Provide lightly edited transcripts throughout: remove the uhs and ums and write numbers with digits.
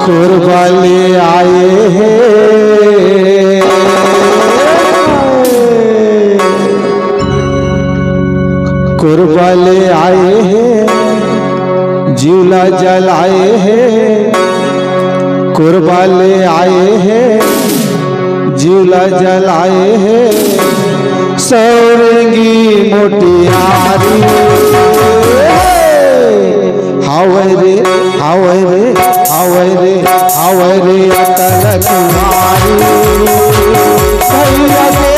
कोरबा ले आए हैं, कोरबा ले आए हैं, जिउला जलाए हैं, कोरबा ले आए हैं, जिउला जलाए हैं, सौरंगी मोटियारी हावै रे हावै रे हावै रे हावै रे अटल कुमारी भैया के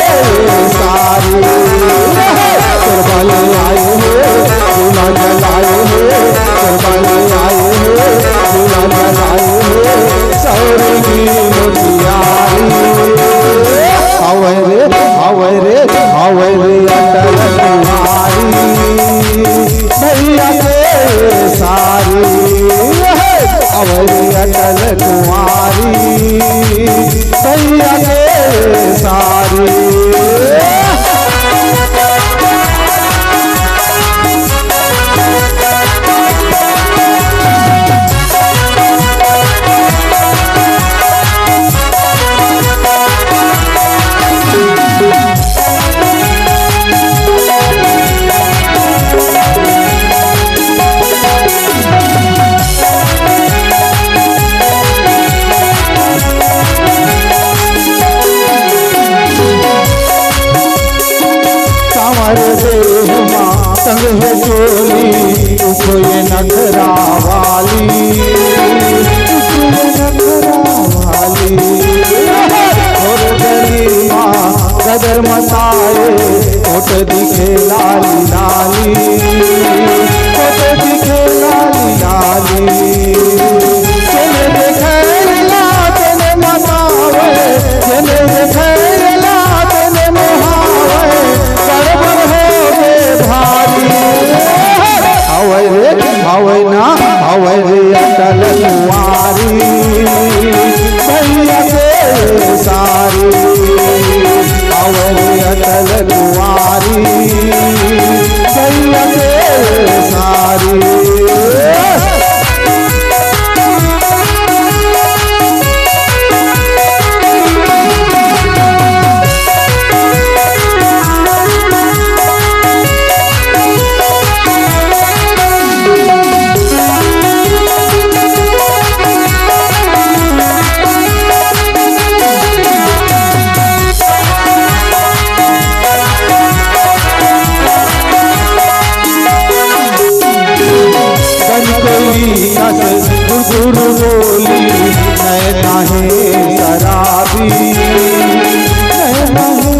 सारी कोरबा ले आए हैं, जिउला जलाए हैं, कोरबा ले आए हैं, जिउला जलाए हैं, सौरंगी मोटियारी हावै रे हावै रे हावै रे अटल कुमारी भैया के सारी हावै रे अटल कुमारी भैया के सारी। संग है चोली उसको ये नखरा वाली, उसको ये नखरा वाली और गली माँ गदर मसाए फोट दिखे लाली लाली, फोट दिखे लाली लाली चले देखे ला तेने मसावे, चले देखे ला तेने मोहावे गड़बड़ हो गे भारी हावै रे हावै ना हावै रे अटल कुंवारी भैया के सारी हावै रे अटल कुंवारी भैया के सारी। गुरु बोली नैना है शराबी, नैना है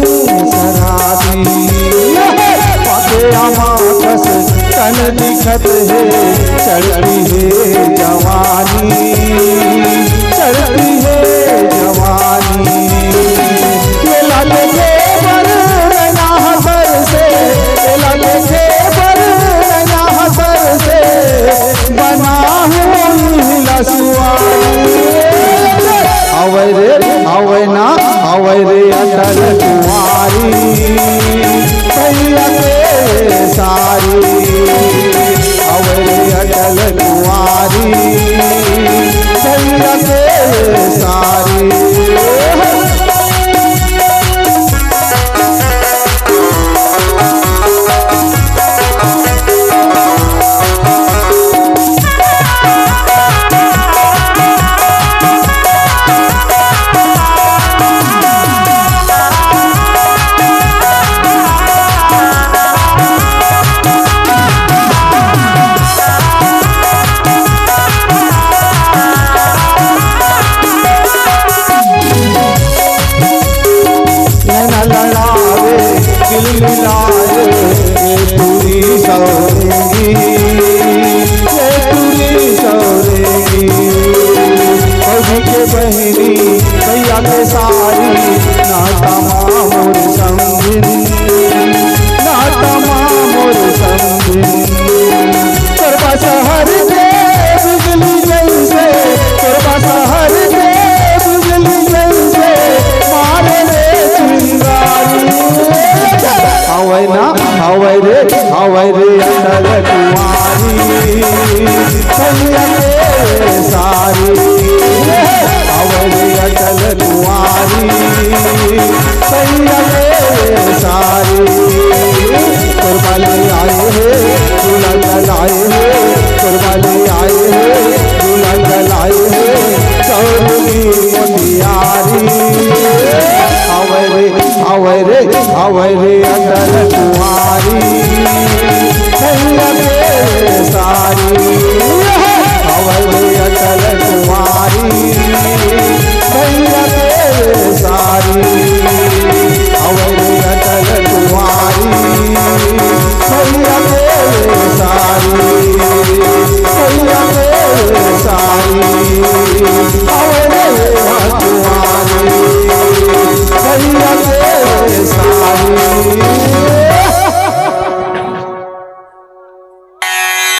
शराबी पाके आमाकस तन दिखत है, चढ़ती है जवानी, चढ़ती है जवानी ये लाले के बर नैना हसर से, ये लाले के बर नैना हसर से बना हावै रे हावै ना हावै रे अटल कुंवारी भैया के सारी हावै रे अटल कुंवारी भैया के सारी। मिलाए ये पूरी सौरेगी, ये पूरी सौरेगी कभी के बहनी भैया के सारी नाता मामोर समझिन, नाता मामोर समझिन कोरबा शहर के बिजली जैसे, कोरबा शहर के बिजली जैसे मारे रे चिंगारी हावै ना हावै रे हावै रे अटल कुंवारी भैया के सारी सैया मेरे सारी कुर्बानी आए हैं दुल्हन आए हैं कुर्बानी आए हैं दुल्हन आए हैं चौधरी मोतियारी आवे रे अटल कुमारी सैया मेरे सारी आवे रे अटल कुमारी सैया मेरे सारी